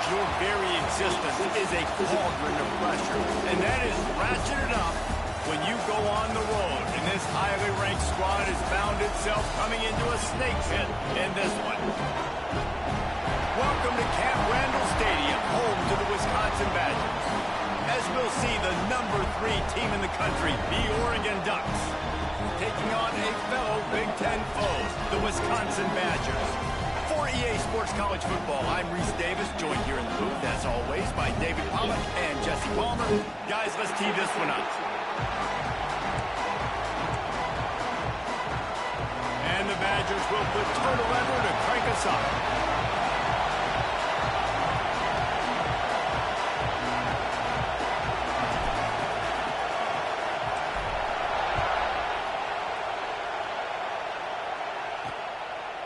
Your very existence is a cauldron of pressure, and that is ratcheted up when you go on the road. And this highly ranked squad has found itself coming into a snake pit in this one. Welcome to Camp Randall Stadium, home to the Wisconsin Badgers. As we'll see the number 3 team in the country, the Oregon Ducks, taking on a fellow Big Ten foe, the Wisconsin Badgers. For EA Sports College Football, I'm Reese Davis, joined here in the booth, as always, by David Pollock and Jesse Palmer. Guys, let's tee this one up. And the Badgers will put total lever to crank us up.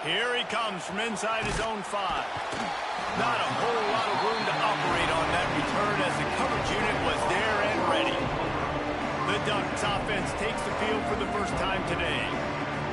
Here he comes from inside his own 5. Not a whole lot of room to operate on that return as the coverage unit was there and ready. The Ducks offense takes the field for the first time today.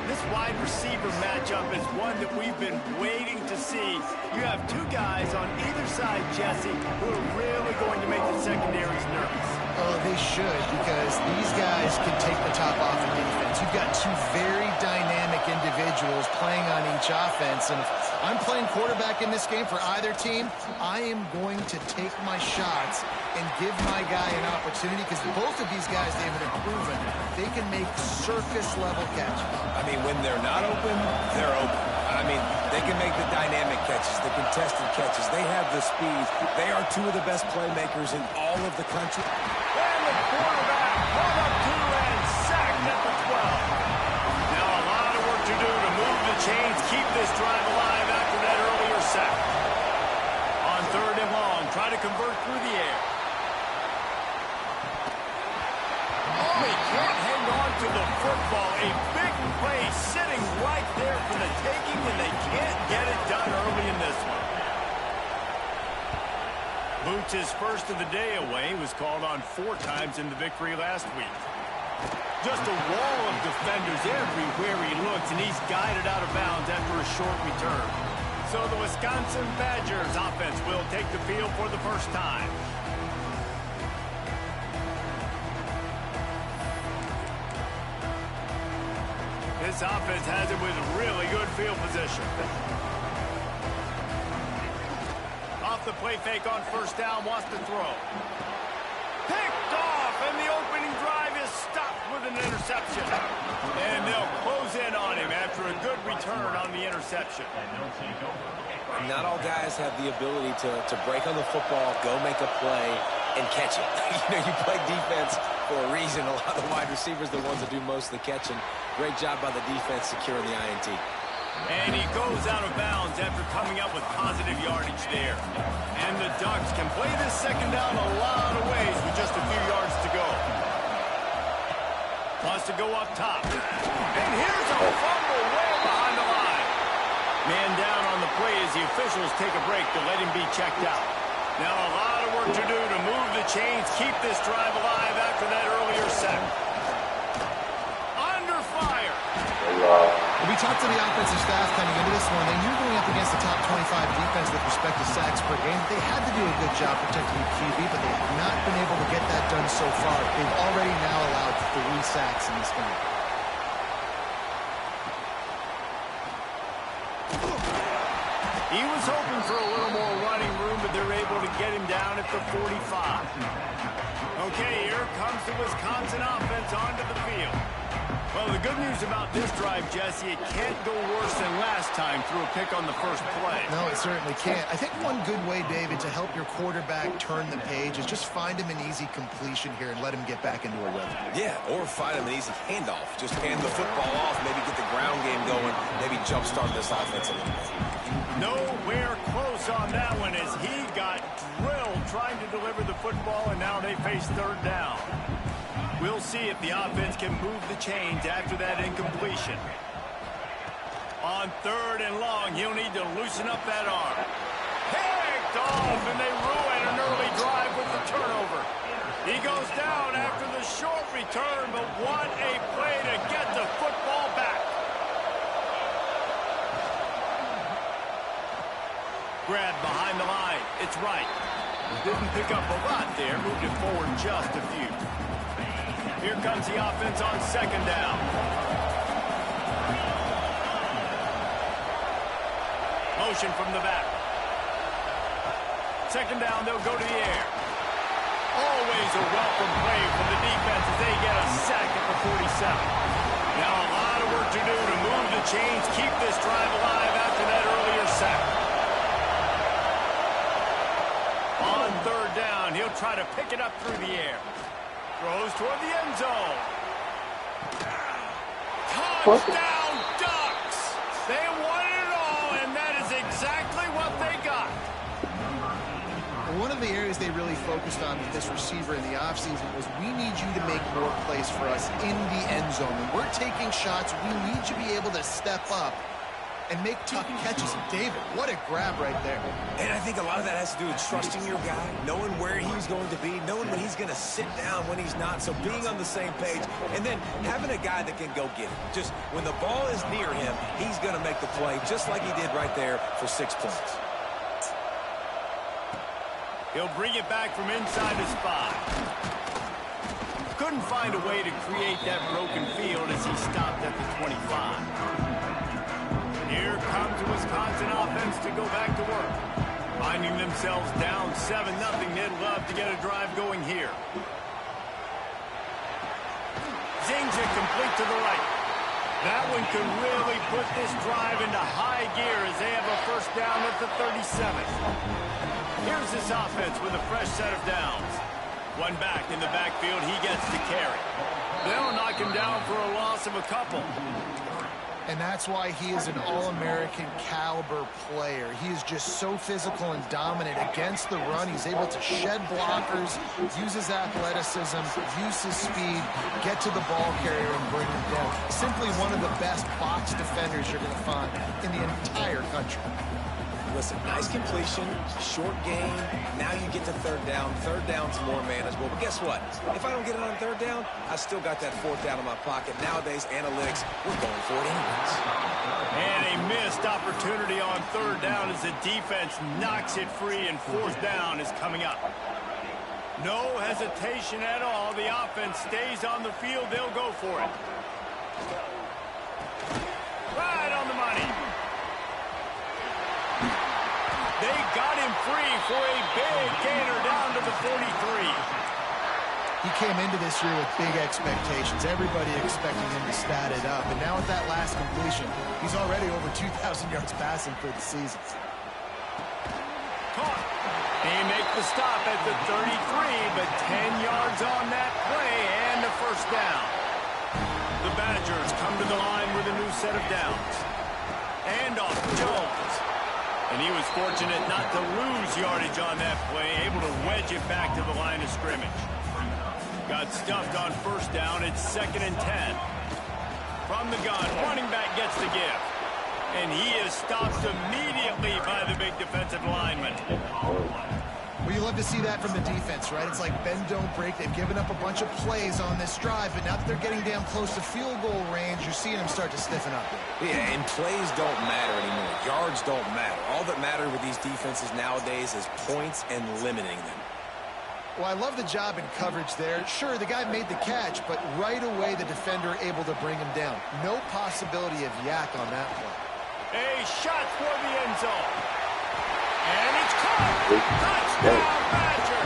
This wide receiver matchup is one that we've been waiting to see. You have 2 guys on either side, Jesse, who are really going to make the secondaries nervous. Oh, they should, because these guys can take the top off of defense. You've got 2 very dynamic individuals playing on each offense, and if I'm playing quarterback in this game for either team, I am going to take my shots and give my guy an opportunity, because both of these guys, David, have proven they can make surface-level catches. I mean, when they're not open, they're open. I mean, they can make the dynamic catches, the contested catches. They have the speed. They are 2 of the best playmakers in all of the country. And the quarterback caught up to and sacked at the 12. Now a lot of work to do to move the chains, keep this drive alive after that earlier sack. On 3rd and long, try to convert through the air. Oh, he can't hang on to the football. A big play sitting right there for the taking, and they can't get it done early in this one. Boots' first of the day away was called on 4 times in the victory last week. Just a wall of defenders everywhere he looks, and he's guided out of bounds after a short return. So the Wisconsin Badgers offense will take the field for the first time. This offense has it with really good field position. Off the play fake on 1st down, wants to throw. Picked off, and the opening drive is stopped with an interception. And they'll close in on him after a good return on the interception. Not all guys have the ability to break on the football, go make a play, and catch it. You play defense for a reason. A lot of the wide receivers are the ones that do most of the catching. Great job by the defense securing the INT. And he goes out of bounds after coming up with positive yardage there. And the Ducks can play this 2nd down a lot of ways with just a few yards to go. Wants to go up top. And here's a fumble way behind the line. Man down on the play as the officials take a break to let him be checked out. Now a lot of work to do to move the chains, keep this drive alive after that earlier sack. Under fire. We talked to the offensive staff coming into this one. They knew going up against the top 25 defense with respect to sacks per game. They had to do a good job protecting the QB, but they have not been able to get that done so far. They've already now allowed 3 sacks in this game. He was hoping for a little more running room, but they're able to get him down at the 45. Okay, here comes the Wisconsin offense onto the field. Well, the good news about this drive, Jesse, it can't go worse than last time through a pick on the first play. No, it certainly can't. I think one good way, David, to help your quarterback turn the page is just find him an easy completion here and let him get back into a rhythm. Yeah, or find him an easy handoff. Just hand the football off, maybe get the ground game going, maybe jumpstart this offense a little bit. Nowhere close on that one as he got drilled trying to deliver the football, and now they face 3rd down. We'll see if the offense can move the chains after that incompletion. On 3rd and long, he'll need to loosen up that arm. Picked off, and they ruin an early drive with the turnover. He goes down after the short return, but what a play to get the football back. Grab behind the line. It's right. Didn't pick up a lot there. Moved it forward just a few. Here comes the offense on second down. Motion from the back. Second down, they'll go to the air. Always a welcome play from the defense as they get a sack at the 47. Now a lot of work to do to move the chains, keep this drive alive after that earlier sack. On third down, he'll try to pick it up through the air. Throws toward the end zone. Touchdown, Ducks! They won it all, and that is exactly what they got. One of the areas they really focused on with this receiver in the offseason was we need you to make more plays for us in the end zone. When we're taking shots, we need you to be able to step up and make tough catches. And David, what a grab right there. And I think a lot of that has to do with trusting your guy, knowing where he's going to be, knowing when he's going to sit down, when he's not, so being on the same page, and then having a guy that can go get it. Just when the ball is near him, he's going to make the play, just like he did right there for 6 points. He'll bring it back from inside his 5. Couldn't find a way to create that broken field as he stopped at the 25. Here comes the Wisconsin offense to go back to work. Finding themselves down 7-0, they'd love to get a drive going here. Zings it complete to the right. That one could really put this drive into high gear as they have a first down at the 37. Here's this offense with a fresh set of downs. One back in the backfield, he gets to carry. They'll knock him down for a loss of a couple. And that's why he is an All-American caliber player. He is just so physical and dominant against the run. He's able to shed blockers, use his athleticism, use his speed, get to the ball carrier and bring him down. Simply one of the best box defenders you're going to find in the entire country. Listen, nice completion, short game. Now you get to third down. Third down's more manageable. But guess what? If I don't get it on third down, I still got that fourth down in my pocket. Nowadays, analytics, we're going for it anyways. And a missed opportunity on third down as the defense knocks it free, and fourth down is coming up. No hesitation at all. The offense stays on the field. They'll go for it. Right on the money. They got him free for a big gainer down to the 43. He came into this year with big expectations. Everybody expecting him to stat it up. And now with that last completion, he's already over 2,000 yards passing for the season. Caught. They make the stop at the 33, but 10 yards on that play and a first down. The Badgers come to the line with a new set of downs. Handoff to Jones. And he was fortunate not to lose yardage on that play, able to wedge it back to the line of scrimmage. Got stuffed on first down. It's 2nd and 10. From the gun, running back gets the give. And he is stopped immediately by the big defensive lineman. Well, you love to see that from the defense, right? It's like bend, don't break. They've given up a bunch of plays on this drive, but now that they're getting down close to field goal range, you're seeing them start to stiffen up. Yeah, and plays don't matter anymore. Yards don't matter. All that matters with these defenses nowadays is points and limiting them. Well, I love the job in coverage there. Sure, the guy made the catch, but right away the defender able to bring him down. No possibility of yak on that play. A shot for the end zone. And it's caught. Touchdown, Badger.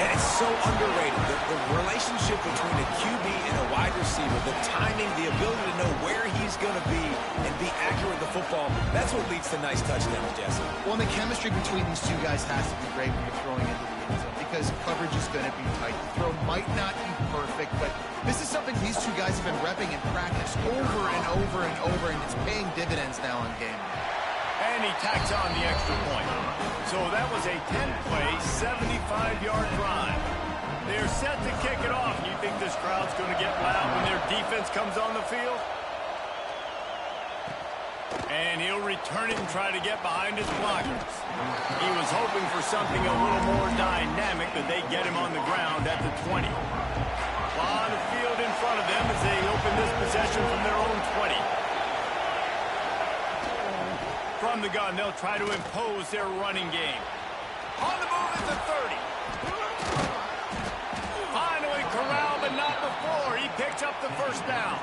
And it's so underrated. The relationship between a QB and a wide receiver, the timing, the ability to know where he's going to be and be accurate with the football, that's what leads to nice touchdowns, Jesse. Well, and the chemistry between these two guys has to be great when you're throwing into the end zone because coverage is going to be tight. The throw might not be perfect, but this is something these two guys have been repping in practice over and over and over, and it's paying dividends now on game day. And he tacks on the extra point. So that was a 10-play, 75-yard drive. They're set to kick it off. You think this crowd's going to get loud when their defense comes on the field? And he'll return it and try to get behind his blockers. He was hoping for something a little more dynamic, but they get him on the ground at the 20. A lot of field in front of them as they open this possession from their own 20. From the gun, they'll try to impose their running game. On the move at the 30. Finally corralled, but not before. He picks up the first down.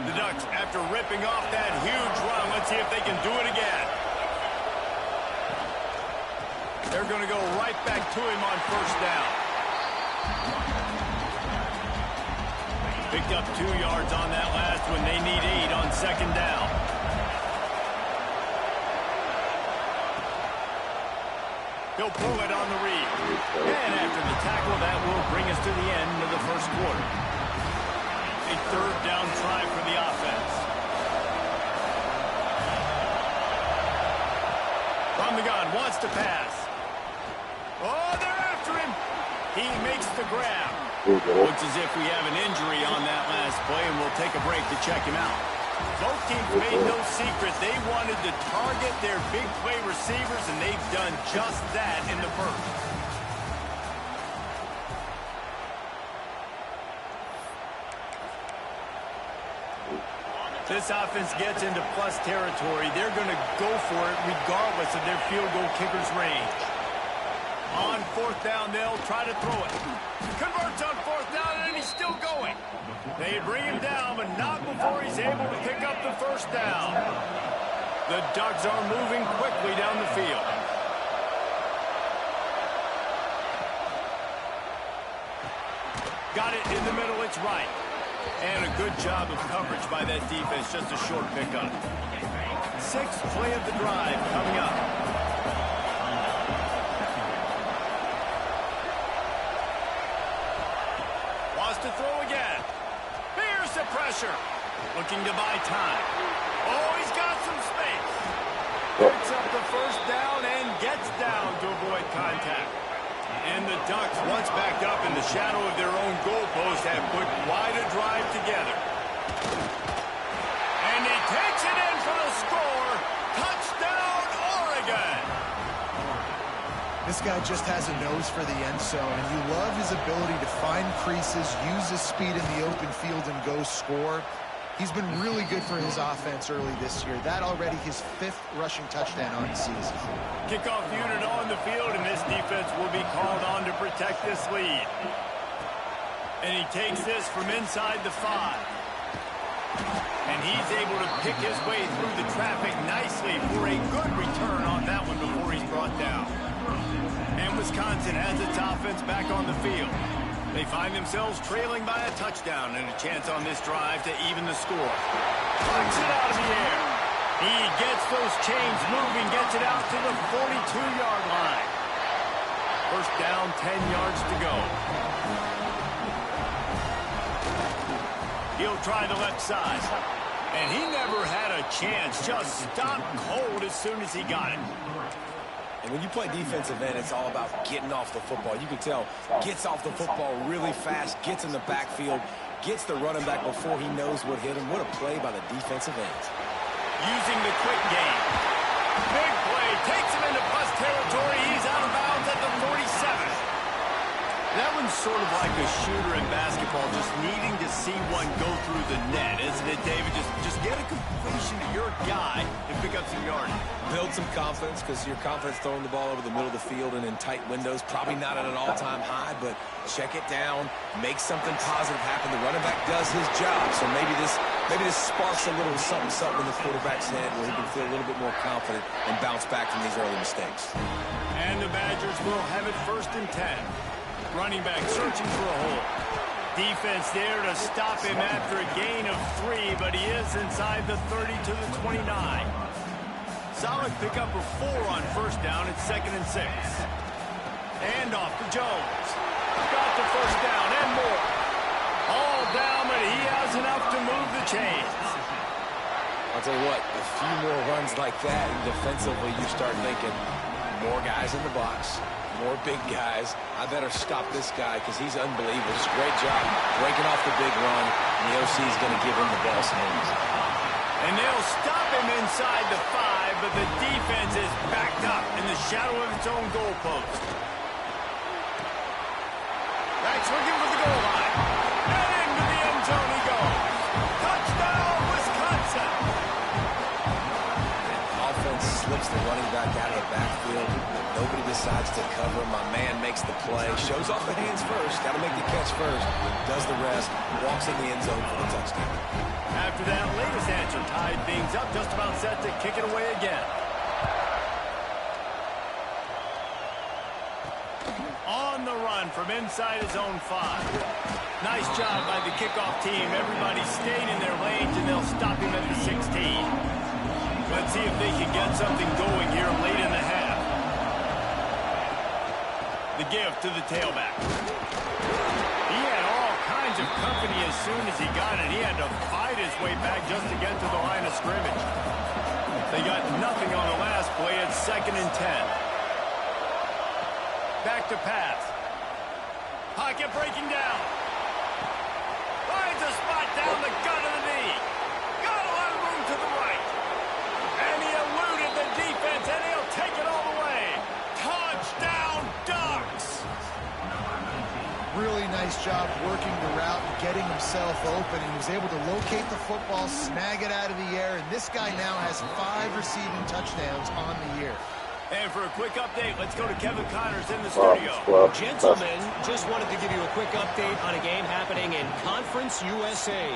The Ducks, after ripping off that huge run, let's see if they can do it again. They're going to go right back to him on first down. Picked up 2 yards on that last one. They need 8 on second down. He'll pull it on the read. And after the tackle, that will bring us to the end of the first quarter. A third down try for the offense. From the gun, wants to pass. Oh, they're after him. He makes the grab. Looks as if we have an injury on that last play, and we'll take a break to check him out. Both teams made no secret. They wanted to target their big play receivers, and they've done just that in the first. This offense gets into plus territory. They're going to go for it regardless of their field goal kicker's range. On fourth down, they'll try to throw it. Converts on fourth down, and he's still going. They bring him down, but not before he's able to pick up the first down. The Ducks are moving quickly down the field. Got it in the middle, it's right. And a good job of coverage by that defense, just a short pickup. Sixth play of the drive coming up. Wants to throw again. Here's the pressure. Looking to buy time. Oh, he's got some space. Picks up the first down and gets down to avoid contact. And the Ducks, once backed up in the shadow of their own goalpost, have put quite a drive together. And he takes it in for the score. Touchdown, Oregon! This guy just has a nose for the end zone, and you love his ability to find creases, use his speed in the open field, and go score. He's been really good for his offense early this year. That already his 5th rushing touchdown on the season. Kickoff unit on the field, and this defense will be called on to protect this lead. And he takes this from inside the 5. And he's able to pick his way through the traffic nicely for a good return on that one before he's brought down. And Wisconsin has its offense back on the field. They find themselves trailing by a touchdown and a chance on this drive to even the score. Flicks it out of the air. He gets those chains moving, gets it out to the 42-yard line. First down, 10 yards to go. He'll try the left side. And he never had a chance. Just stopped cold as soon as he got it. And when you play defensive end, it's all about getting off the football. You can tell, gets off the football really fast, gets in the backfield, gets the running back before he knows what hit him. What a play by the defensive end. Using the quick game. Big play, takes him into plus territory. He's out of bounds at the 47. That one's sort of like a shooter in basketball, just needing to see one go through the net, isn't it, David? Just get a completion to your guy and pick up some yardage. Build some confidence, because your confidence throwing the ball over the middle of the field and in tight windows, probably not at an all-time high, but check it down, make something positive happen. The running back does his job, so maybe this sparks a little something in the quarterback's head where he can feel a little bit more confident and bounce back from these early mistakes. And the Badgers will have it 1st and 10. Running back searching for a hole. Defense there to stop him after a gain of 3, but he is inside the 30 to the 29. Solid pickup of 4 on first down at 2nd and 6. And off to Jones. Got the first down and more. All down, but he has enough to move the chains. I'll tell you what, a few more runs like that, and defensively you start thinking, more guys in the box, more big guys. I better stop this guy because he's unbelievable. It's a great job breaking off the big run, and the OC is going to give him the ball some innings. And they'll stop him inside the 5, but the defense is backed up in the shadow of its own goalpost. Back's looking for the goal line. And into the end zone he goes. Touchdown, Wisconsin! back out of the backfield. Nobody decides to cover. My man makes the play. Shows off the hands first. Got to make the catch first. Does the rest. Walks in the end zone for the touchdown. After that latest answer tied things up, just about set to kick it away again. On the run from inside his own 5. Nice job by the kickoff team. Everybody stayed in their lanes, and they'll stop him at the 16. Let's see if they can get something going here late in the half. The give to the tailback. He had all kinds of company as soon as he got it. He had to fight his way back just to get to the line of scrimmage. They got nothing on the last play. It's 2nd and 10. Back to pass. Pocket breaking down. Finds a spot down the gut of the knee. Got a lot of room to the right. And he eluded the defense, and he'll take it all the way. Touchdown, Ducks! Really nice job working the route and getting himself open. He was able to locate the football, snag it out of the air, and this guy now has 5 receiving touchdowns on the year. And for a quick update, let's go to Kevin Connors in the studio. Gentlemen, just wanted to give you a quick update on a game happening in Conference USA.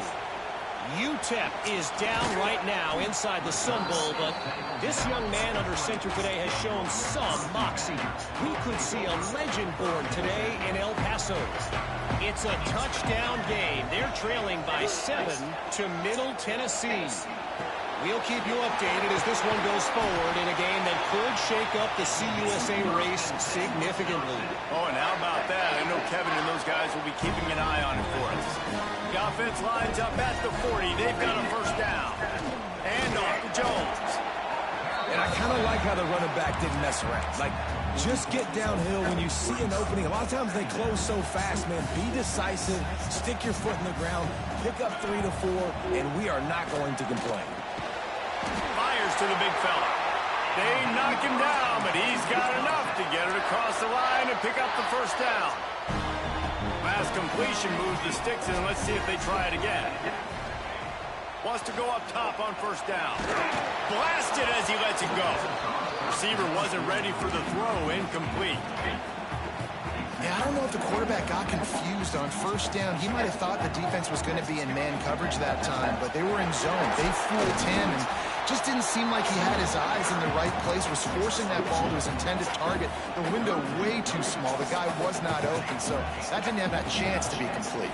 UTEP is down right now inside the Sun Bowl, but this young man under center today has shown some moxie. We could see a legend born today in El Paso. It's a touchdown game. They're trailing by 7 to Middle Tennessee. We'll keep you updated as this one goes forward in a game that could shake up the CUSA race significantly. Oh, and how about that? I know Kevin and those guys will be keeping an eye on it for us. The offense lines up at the 40. They've got a first down. And off to Jones. And I kind of like how the running back didn't mess around. Like, just get downhill when you see an opening. A lot of times they close so fast, man. Be decisive. Stick your foot in the ground. Pick up 3 to 4, and we are not going to complain. Fires to the big fella. They knock him down, but he's got enough to get it across the line and pick up the first down. Last completion moves the sticks in. Let's see if they try it again. Wants to go up top on first down. Blasted as he lets it go. Receiver wasn't ready for the throw. Incomplete. Yeah, I don't know if the quarterback got confused on first down. He might have thought the defense was going to be in man coverage that time, but they were in zone. They fooled him and just didn't seem like he had his eyes in the right place, was forcing that ball to his intended target. The window way too small. The guy was not open, so that didn't have that chance to be complete.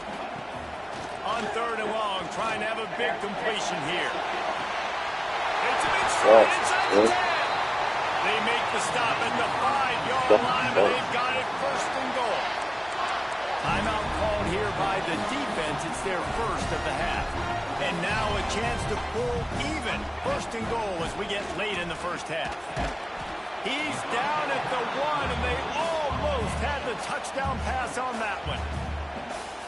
On 3rd and long, trying to have a big completion here. It's a big stride inside the 10. They make the stop at the 5-yard line, but they've got it 1st and goal. Timeout called here by the defense. It's their first of the half. And now a chance to pull even. 1st and goal as we get late in the first half. He's down at the 1, and they almost had the touchdown pass on that one.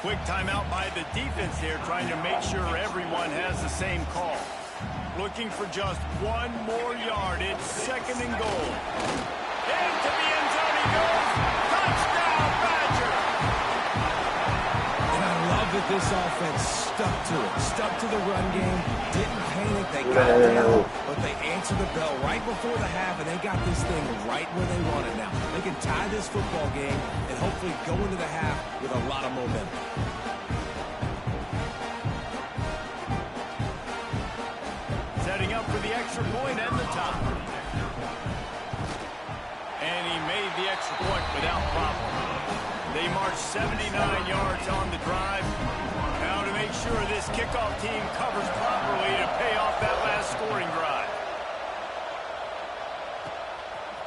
Quick timeout by the defense there, trying to make sure everyone has the same call. Looking for just 1 more yard. It's 2nd and goal. Into the end zone he goes. Touchdown, Badger! And I love that this offense stuck to it. Stuck to the run game. Didn't panic. They got down, but they answered the bell right before the half, and they got this thing right where they want it now. They can tie this football game and hopefully go into the half with a lot of momentum. Setting up for the extra point and the top. And he made the extra point without problem. They marched 79 yards on the drive. Now to make sure this kickoff team covers properly to pay off that last scoring drive.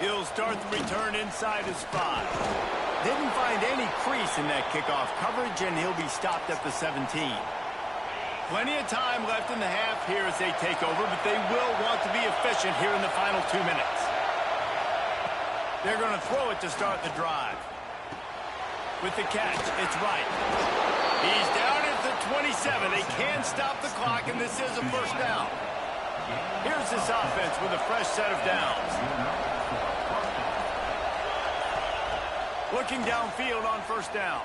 He'll start the return inside his 5. Didn't find any crease in that kickoff coverage, and he'll be stopped at the 17. Plenty of time left in the half here as they take over, but they will want to be efficient here in the final 2 minutes. They're going to throw it to start the drive. With the catch, it's right. He's down at the 27. They can stop the clock, and this is a first down. Here's this offense with a fresh set of downs. Looking downfield on first down.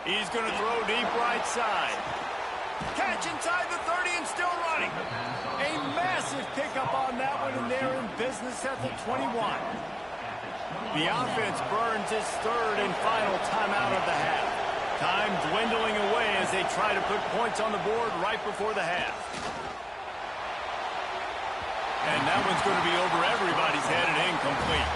He's going to throw deep right side. Catch inside the 30 and still running. A Massive pickup on that one, and they're in business at the 21. The offense burns its third and final timeout of the half. Time dwindling away as they try to put points on the board right before the half. And that one's going to be over everybody's head and incomplete.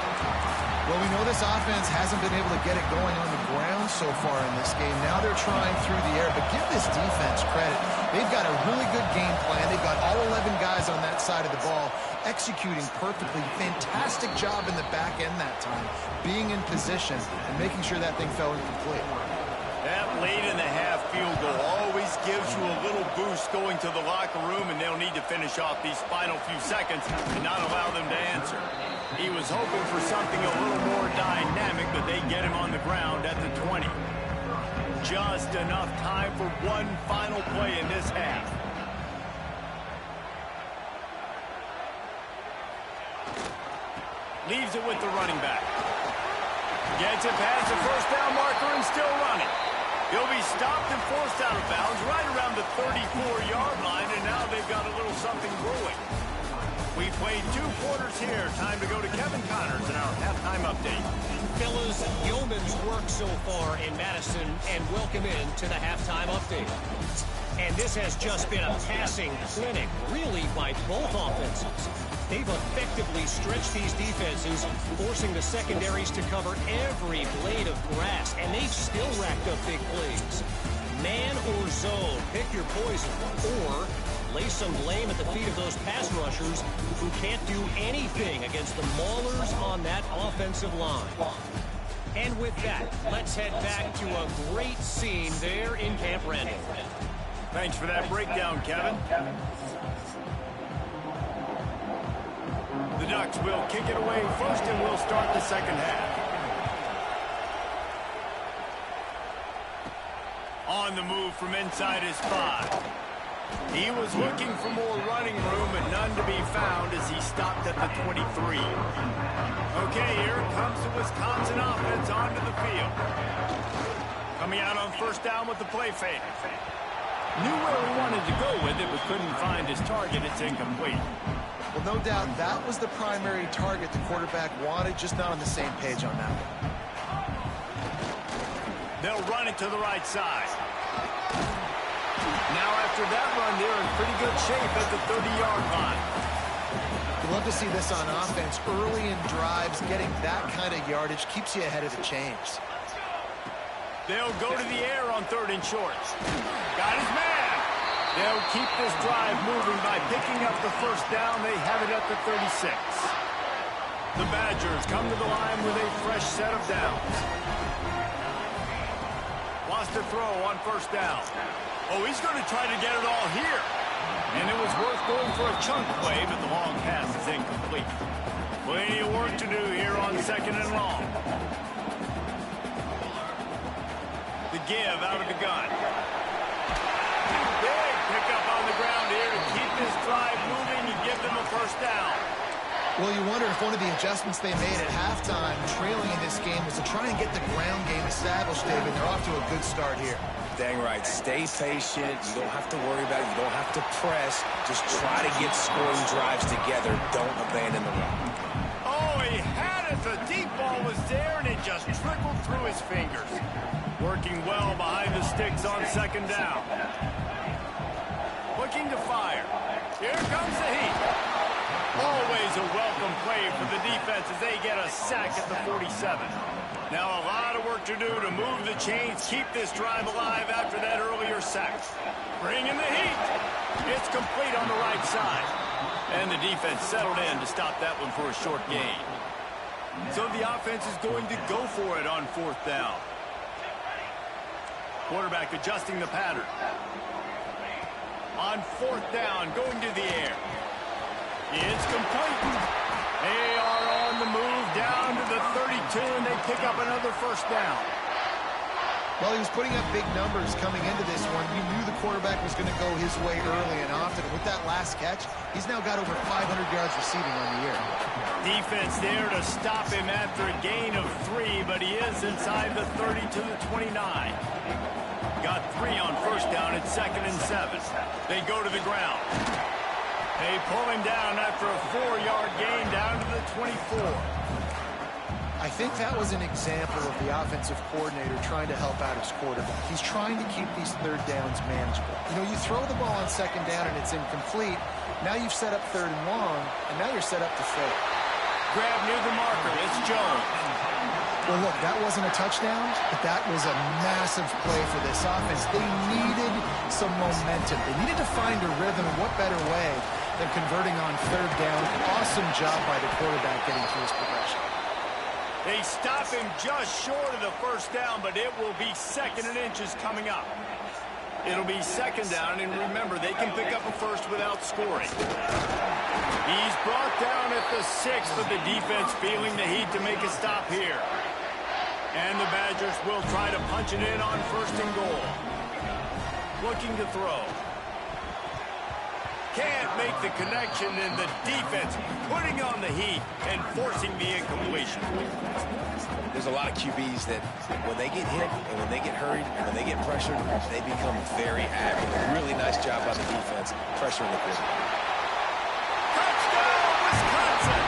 Well, we know this offense hasn't been able to get it going on the ground so far in this game. Now they're trying through the air, but give this defense credit. They've got a really good game plan. They've got all 11 guys on that side of the ball executing perfectly. Fantastic job in the back end that time, being in position and making sure that thing fell incomplete. That late in the half field goal always gives you a little boost going to the locker room, and they'll need to finish off these final few seconds and not allow them to answer. He was hoping for something a little more dynamic, but they get him on the ground at the 20. Just enough time for one final play in this half. Leaves it with the running back. Gets it past the first down marker and still running. He'll be stopped and forced out of bounds right around the 34-yard line, and now they've got a little something brewing. We played 2 quarters here. Time to go to Kevin Connors in our halftime update. Fellas, yeoman's work so far in Madison, and welcome in to the halftime update. And this has just been a passing clinic, really, by both offenses. They've effectively stretched these defenses, forcing the secondaries to cover every blade of grass, and they've still racked up big plays. Man or zone, pick your poison, or lay some blame at the feet of those pass rushers who can't do anything against the maulers on that offensive line. And with that, let's head back to a great scene there in Camp Randall. Thanks for that breakdown, Kevin. The Ducks will kick it away first, and we'll start the second half. On the move from inside his 5. He was looking for more running room, but none to be found as he stopped at the 23. Okay, here comes the Wisconsin offense onto the field. Coming out on first down with the play fake. Knew where he wanted to go with it, but couldn't find his target. It's incomplete. Well, no doubt that was the primary target the quarterback wanted, just not on the same page on that one. They'll run it to the right side. Now after that run, they're in pretty good shape at the 30-yard line. You love to see this on offense. Early in drives, getting that kind of yardage keeps you ahead of the chains. They'll go to the air on 3rd and short. Got his man. They'll keep this drive moving by picking up the first down. They have it at the 36. The Badgers come to the line with a fresh set of downs. Lost a throw on first down. Oh, he's going to try to get it all here. And it was worth going for a chunk play, but the long pass is incomplete. Plenty of work to do here on 2nd and long. The give out of the gun. Big pickup on the ground here to keep this drive moving and give them a first down. Well, you wonder if one of the adjustments they made at halftime, trailing in this game, was to try and get the ground game established, David. They're off to a good start here. Dang right. Stay patient. You don't have to worry about it. You don't have to press. Just try to get scoring drives together. Don't abandon the run. Oh, he had it. The deep ball was there, and it just trickled through his fingers. Working well behind the sticks on 2nd down. Looking to fire. Here comes the heat. Always a welcome play for the defense as they get a sack at the 47. Now a lot of work to do to move the chains, keep this drive alive after that earlier sack. Bring in the heat. It's complete on the right side. And the defense settled in to stop that one for a short gain. So the offense is going to go for it on 4th down. Quarterback adjusting the pattern. On 4th down, going to the air. It's complete. They are on the move down to the 32, and they pick up another first down. Well, he was putting up big numbers coming into this one. You knew the quarterback was going to go his way early and often. With that last catch, he's now got over 500 yards receiving on the year. Defense there to stop him after a gain of 3, but he is inside the 30 to the 29. Got 3 on first down at 2nd and 7. They go to the ground. They pull him down after a 4-yard gain down to the 24. I think that was an example of the offensive coordinator trying to help out his quarterback. He's trying to keep these third downs manageable. You know, you throw the ball on second down and it's incomplete. Now you've set up third and long, and now you're set up to fail. Grab near the marker. It's Jones. Well, look, that wasn't a touchdown, but that was a massive play for this offense. They needed some momentum. They needed to find a rhythm, and what better way than converting on third down. Awesome job by the quarterback getting through his progression. They stop him just short of the first down, but it will be 2nd and inches coming up. It'll be 2nd down, and remember, they can pick up a first without scoring. He's brought down at the 6th, but the defense feeling the heat to make a stop here. And the Badgers will try to punch it in on 1st and goal. Looking to throw. Can't make the connection, and the defense putting on the heat and forcing the incompletion. There's a lot of QBs that when they get hit and when they get hurried and when they get pressured, they become very active. Really nice job by the defense pressuring the quarterback. Touchdown, Wisconsin!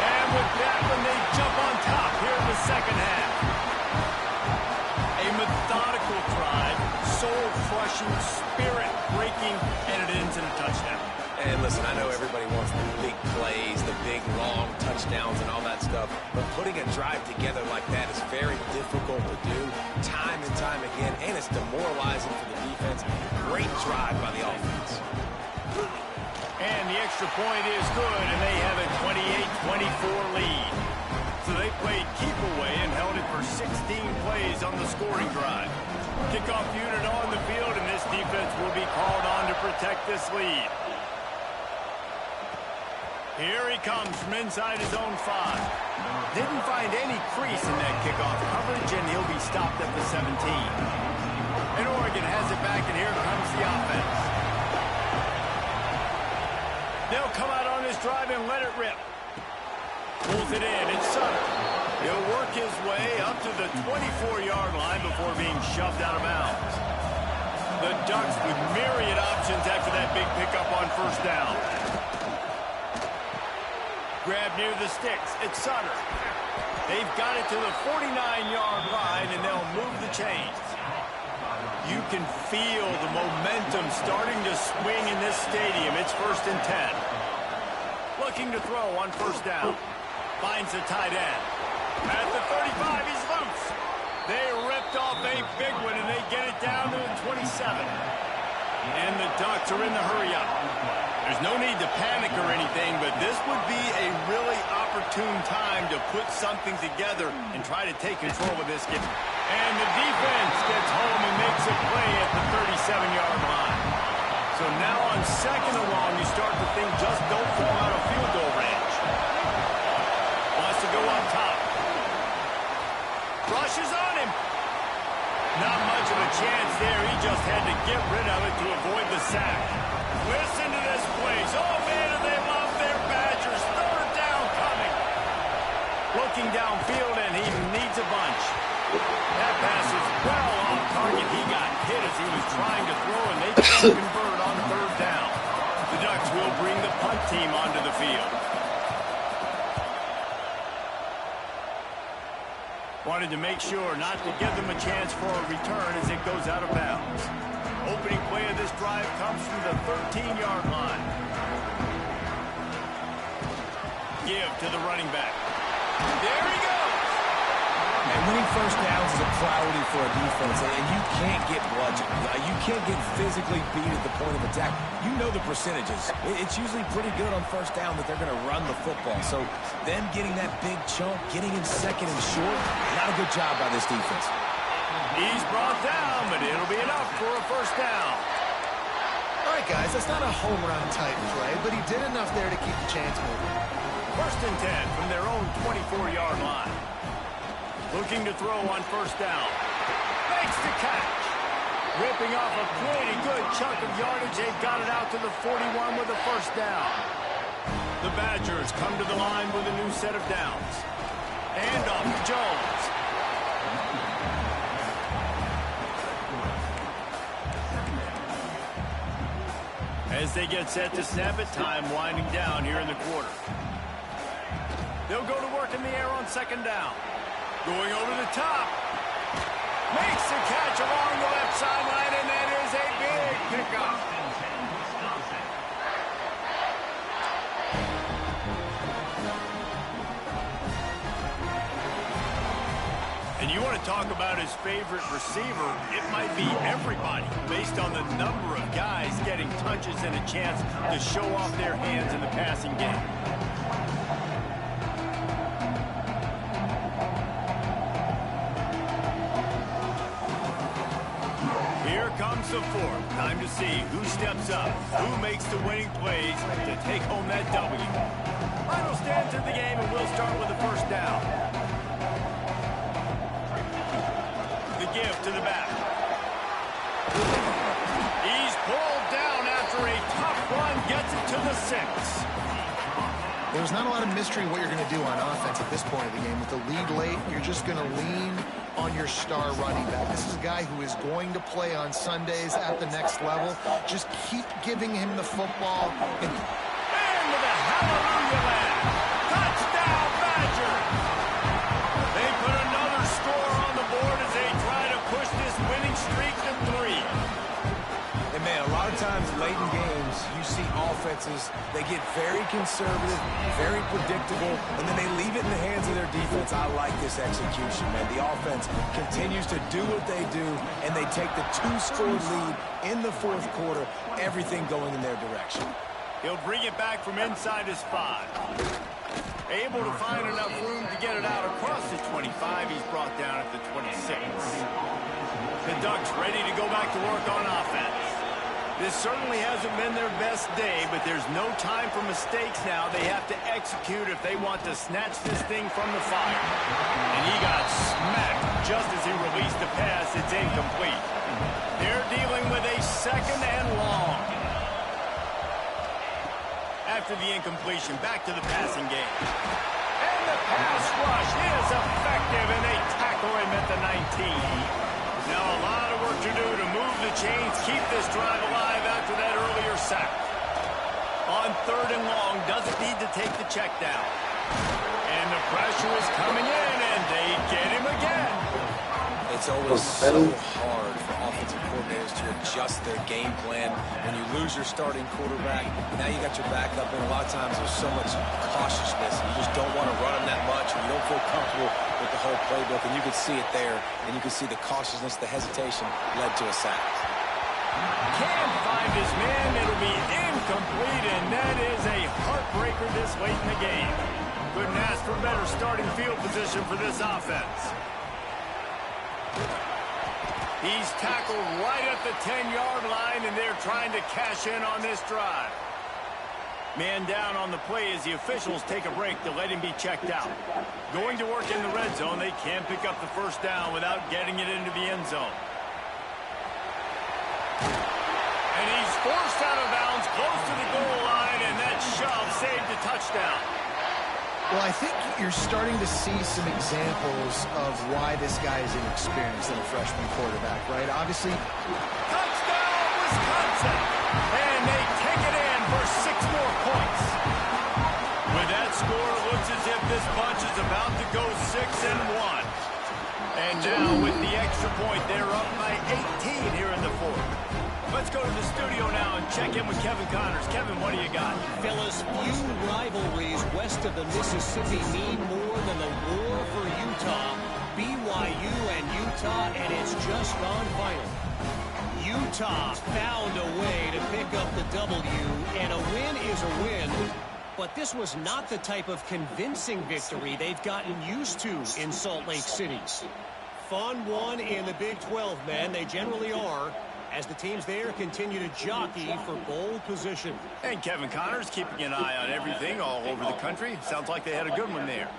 And with that one, they jump on top here in the 2nd half. A methodical drive, soul-crushing, spirit-breaking, and it ends in a touchdown. And listen, I know everybody wants the big plays, the big, long touchdowns and all that stuff, but putting a drive together like that is very difficult to do time and time again, and it's demoralizing for the defense. Great drive by the offense. And the extra point is good, and they have a 28-24 lead. So they played keep away and held it for 16 plays on the scoring drive. Kickoff unit on the field, and this defense will be called on to protect this lead. Here he comes from inside his own 5. Didn't find any crease in that kickoff coverage, and he'll be stopped at the 17. And Oregon has it back, and here comes the offense. They'll come out on this drive and let it rip. Pulls it in. It's Sutter. He'll work his way up to the 24-yard line before being shoved out of bounds. The Ducks with myriad options after that big pickup on 1st down. Grab near the sticks. It's Sutter. They've got it to the 49-yard line, and they'll move the chains. You can feel the momentum starting to swing in this stadium. It's 1st and 10. Looking to throw on 1st down. Finds the tight end. At the 35, he's loose. They ripped off a big one, and they get it down to the 27. And the Ducks are in the hurry-up. There's no need to panic or anything, but this would be a really opportune time to put something together and try to take control of this game. And the defense gets home and makes a play at the 37-yard line. So now on 2nd and long, you start to think just don't fall out of field goal range. Wants to go up top. Rushes on him. Not much of a chance there. He just had to get rid of it to avoid the sack. Listen to this place. Oh, man, do they love their Badgers. 3rd down coming. Looking downfield, and he needs a bunch. That pass is well on target. He got hit as he was trying to throw, and they can't convert on 3rd down. The Ducks will bring the punt team onto the field. Wanted to make sure not to give them a chance for a return as it goes out of bounds. Opening play of this drive comes from the 13-yard line. Give to the running back. There he goes. And winning 1st downs is a priority for a defense, and you can't get bludgeoned. You can't get physically beat at the point of attack. You know the percentages. It's usually pretty good on 1st down that they're going to run the football. So them getting that big chunk, getting in 2nd and short, not a good job by this defense. He's brought down, but it'll be enough for a 1st down. All right, guys, that's not a home run type play, but he did enough there to keep the chains moving. 1st and 10 from their own 24-yard line. Looking to throw on 1st down. Makes the catch. Ripping off a pretty good chunk of yardage. They've got it out to the 41 with a 1st down. The Badgers come to the line with a new set of downs. And off to Jones. As they get set to snap it, time winding down here in the quarter. They'll go to work in the air on second down. Going over the top. Makes the catch along the left sideline, and that is a big pickup. And you want to talk about his favorite receiver, it might be everybody, based on the number of guys getting touches and a chance to show off their hands in the passing game. Here comes the fourth. Time to see who steps up, who makes the winning plays to take home that W. Final stance of the game, and we'll start with the first down. The give to the back. He's pulled down after a tough run, gets it to the 6. There's not a lot of mystery what you're going to do on offense at this point of the game. With the lead late, you're just going to lean on your star running back. This is a guy who is going to play on Sundays at the next level. Just keep giving him the football. And with a hallelujah land. Touchdown, Badger! They put another score on the board as they try to push this winning streak to 3. And man, a lot of times late in games, you see offenses, they get very conservative, very predictable, and then they leave it in the hands of their defense. I like this execution, man. The offense continues to do what they do, and they take the 2-score lead in the fourth quarter, everything going in their direction. He'll bring it back from inside his 5. Able to find enough room to get it out across the 25. He's brought down at the 26. The Ducks ready to go back to work on offense. This certainly hasn't been their best day, but there's no time for mistakes now. They have to execute if they want to snatch this thing from the fire. And he got smacked just as he released the pass. It's incomplete. They're dealing with a second and long. After the incompletion, back to the passing game. And the pass rush is effective, and they tackle him at the 19. Now a lot of work to do to move the chains, keep this drive alive after that earlier sack. On third and long, doesn't need to take the check down. And the pressure is coming in, and they get him again. It's always so hard for offensive coordinators to adjust their game plan when you lose your starting quarterback. Now you got your backup, and a lot of times there's so much cautiousness. You just don't want to run him that much, or you don't feel comfortable with the whole playbook, and you can see it there, and you can see the cautiousness, the hesitation led to a sack. Can't find his man. It'll be incomplete, and that is a heartbreaker this late in the game. Couldn't ask for better starting field position for this offense. He's tackled right at the 10-yard line, and they're trying to cash in on this drive. Man down on the play as the officials take a break to let him be checked out. Going to work in the red zone, they can't pick up the first down without getting it into the end zone. And he's forced out of bounds close to the goal line, and that shove saved a touchdown. Well, I think you're starting to see some examples of why this guy is inexperienced in a freshman quarterback, right? Obviously. Touchdown, Wisconsin! And they take it in for 6 more points. With that score, it looks as if this bunch is about to go 6-1. And now, with the extra point, they're up by 18 here in the fourth. Let's go to the studio now and check in with Kevin Connors. Kevin, what do you got? Fellas, few rivalries west of the Mississippi mean more than the war for Utah. BYU and Utah, and it's just gone final. Utah found a way to pick up the W, and a win is a win. But this was not the type of convincing victory they've gotten used to in Salt Lake City. Fun one in the Big 12, man. They generally are, as the teams there continue to jockey for bowl position. And Kevin Connors keeping an eye on everything all over the country. Sounds like they had a good one there.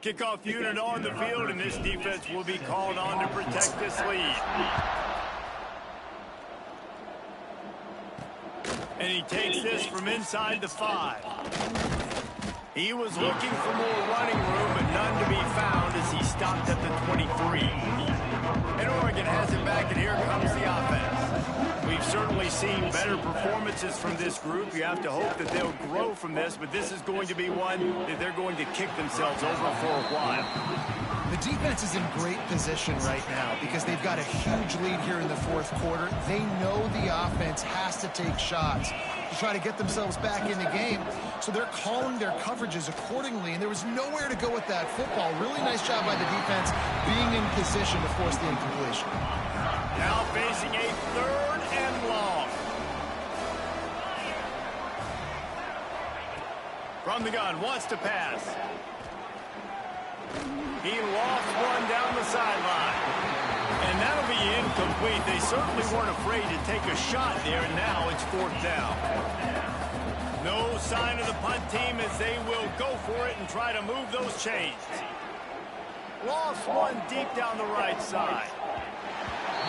Kickoff unit on the field, and this defense will be called on to protect this lead. And he takes this from inside the 5. He was looking for more running room, but none to be found as he stopped at the 23. And Oregon has it back, and here comes the offense. We've certainly seen better performances from this group. You have to hope that they'll grow from this, but this is going to be one that they're going to kick themselves over for a while. The defense is in great position right now because they've got a huge lead here in the fourth quarter. They know the offense has to take shots to try to get themselves back in the game, so they're calling their coverages accordingly, and there was nowhere to go with that football. Really nice job by the defense being in position to force the incompletion. Now facing a 3rd and long. From the gun, wants to pass. He lost one down the sideline. And that'll be incomplete. They certainly weren't afraid to take a shot there, and now it's 4th down. No sign of the punt team as they will go for it and try to move those chains. Lost one deep down the right side.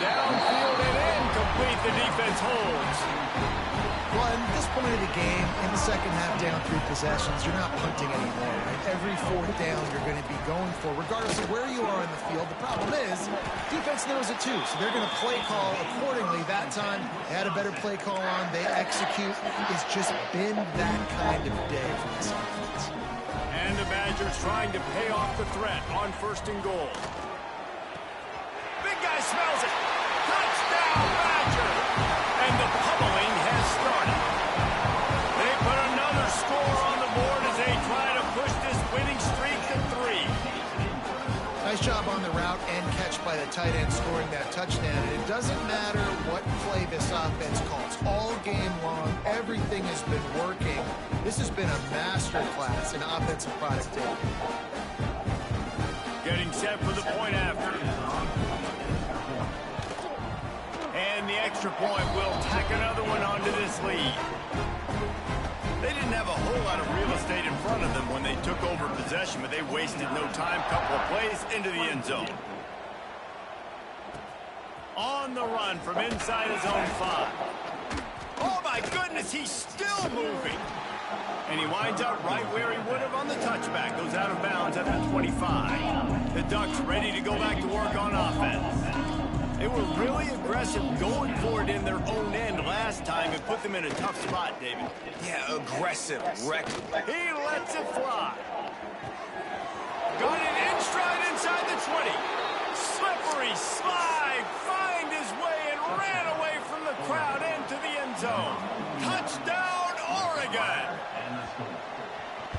Downfield and incomplete. The defense holds. Well, at this point of the game, in the second half, down 3 possessions, you're not punting anymore. Right? Every 4th down you're going to be going for, regardless of where you are in the field. The problem is, defense knows it too, so they're going to play call accordingly. That time, they had a better play call on. They execute. It's just been that kind of day for this offense. And the Badgers trying to pay off the threat on 1st and goal. Big guy smells it. Touchdown, Badger! And the pummeling has started. They put another score on the board as they try to push this winning streak to 3. Nice job on the route and catch by the tight end scoring that touchdown. And it doesn't matter what play this offense calls. All game long, everything has been working. This has been a master class in offensive productivity. Getting set for the point after. And the extra point will tack another one onto this lead. They didn't have a whole lot of real estate in front of them when they took over possession, but they wasted no time. Couple of plays into the end zone. On the run from inside his own 5. Oh my goodness, he's still moving. And he winds up right where he would have on the touchback. Goes out of bounds at the 25. The Ducks ready to go back to work on offense. They were really aggressive going for it in their own end last time and put them in a tough spot, David. Yeah, aggressive, reckless. He lets it fly. Got it in stride inside the 20. Slippery slide, find his way and ran away from the crowd into the end zone. Touchdown, Oregon.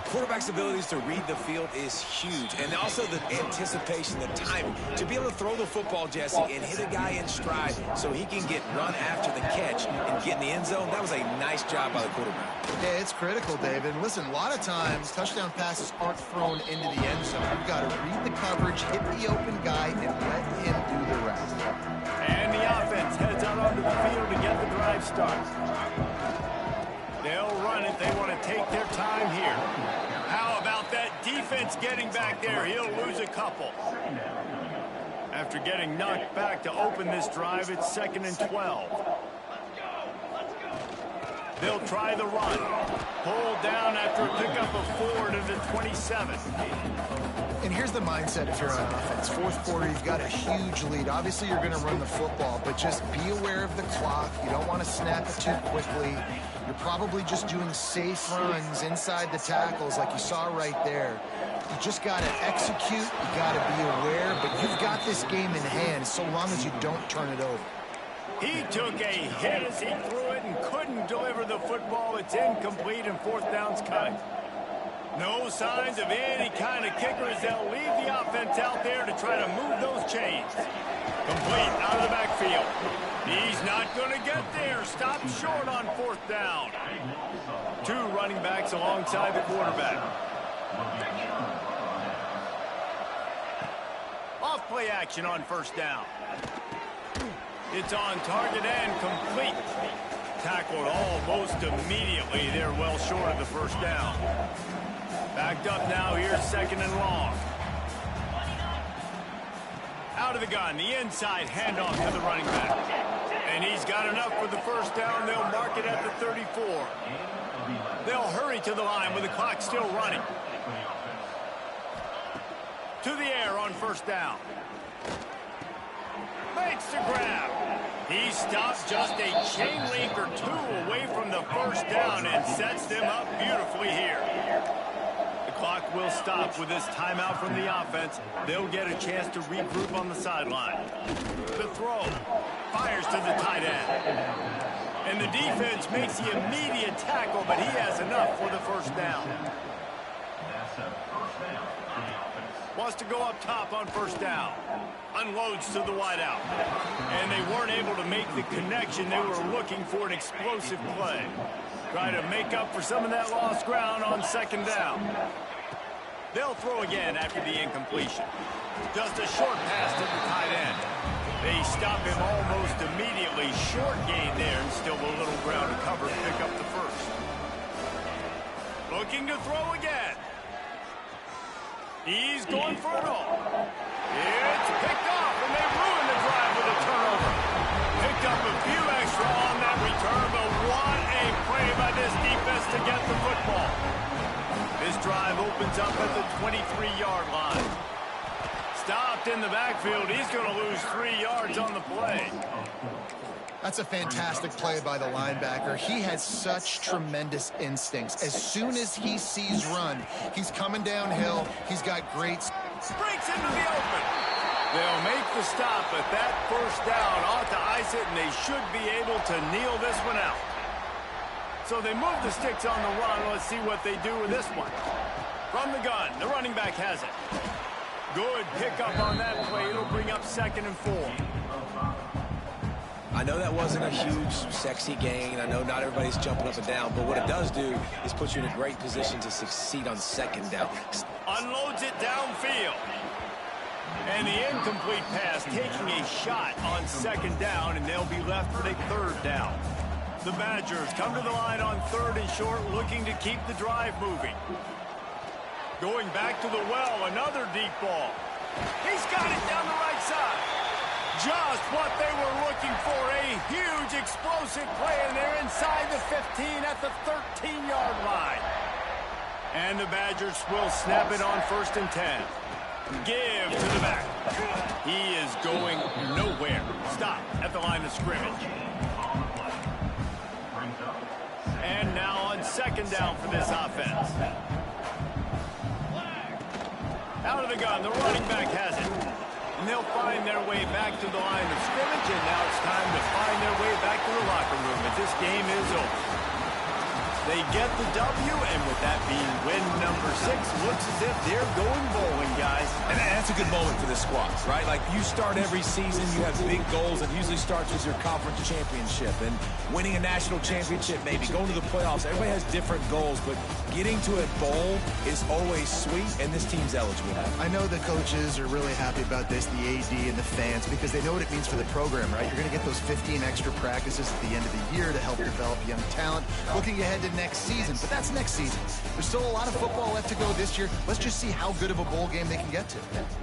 Quarterback's abilities to read the field is huge, and also the anticipation, the timing. To be able to throw the football, Jesse, and hit a guy in stride so he can get run after the catch and get in the end zone, that was a nice job by the quarterback. Yeah, it's critical, David. Listen, a lot of times, touchdown passes aren't thrown into the end zone. You've got to read the coverage, hit the open guy, and let him do the rest. And the offense heads out onto the field to get the drive started. They'll run it. They want to take their time here. How about that defense getting back there? He'll lose a couple. After getting knocked back to open this drive, it's 2nd and 12. They'll try the run. Pulled down after a pickup of 4 to the 27. And here's the mindset if you're on offense. Fourth quarter, you've got a huge lead. Obviously, you're going to run the football, but just be aware of the clock. You don't want to snap it too quickly. You're probably just doing safe runs inside the tackles like you saw right there. You just got to execute. You got to be aware, but you've got this game in hand so long as you don't turn it over. He took a hit as he threw it and couldn't deliver the football. It's incomplete and 4th down's coming. No signs of any kind of kickers. They'll leave the offense out there to try to move those chains. Complete out of the backfield. He's not going to get there. Stopped short on 4th down. 2 running backs alongside the quarterback. Off play action on 1st down. It's on target and complete. Tackled almost immediately. They're well short of the 1st down. Backed up now. Here's 2nd and long. Out of the gun. The inside handoff to the running back. And he's got enough for the 1st down. They'll mark it at the 34. They'll hurry to the line with the clock still running. To the air on 1st down. Makes the grab. He stops just a chain link or 2 away from the 1st down and sets them up beautifully here. The clock will stop with this timeout from the offense. They'll get a chance to regroup on the sideline. The throw fires to the tight end. And the defense makes the immediate tackle, but he has enough for the 1st down. Wants to go up top on 1st down. Unloads to the wideout. And they weren't able to make the connection. They were looking for an explosive play. Try to make up for some of that lost ground on 2nd down. They'll throw again after the incompletion. Just a short pass to the tight end. They stop him almost immediately. Short gain there and still a little ground to cover to pick up the 1st. Looking to throw again. He's going for it all. It's picked off, and they ruin the drive with a turnover. Picked up a few extra on that return, but what a play by this defense to get the football. This drive opens up at the 23-yard line. Stopped in the backfield. He's going to lose 3 yards on the play. That's a fantastic play by the linebacker. He has such tremendous instincts. As soon as he sees run, he's coming downhill. He's got great... Breaks into the open. They'll make the stop, but that 1st down ought to ice it, and they should be able to kneel this one out. So they move the sticks on the run. Let's see what they do with this one. From the gun, the running back has it. Good pickup on that play. It'll bring up 2nd and 4. I know that wasn't a huge, sexy gain. I know not everybody's jumping up and down, but what it does do is put you in a great position to succeed on 2nd down. Unloads it downfield. And the incomplete pass taking a shot on 2nd down, and they'll be left with a 3rd down. The Badgers come to the line on 3rd and short, looking to keep the drive moving. Going back to the well, another deep ball. He's got it down the right side. Just what they were looking for, a huge explosive play, and they're inside the 15 at the 13-yard line. And the Badgers will snap it on 1st and 10. Give to the back. He is going nowhere. Stop at the line of scrimmage. And now on 2nd down for this offense. Out of the gun, the running back has it. And they'll find their way back to the line of scrimmage, and now it's time to find their way back to the locker room as this game is over. They get the W, and with that being win number 6, looks as if they're going bowling, guys. And that's a good moment for the squad, right? Like, you start every season, you have big goals. It usually starts with your conference championship and winning a national championship, maybe going to the playoffs. Everybody has different goals, but getting to a bowl is always sweet, and this team's eligible. I know the coaches are really happy about this, the AD and the fans, because they know what it means for the program, right? You're going to get those 15 extra practices at the end of the year to help develop young talent. Looking ahead to next season, but that's next season. There's still a lot of football left to go this year. Let's just see how good of a bowl game they can get to.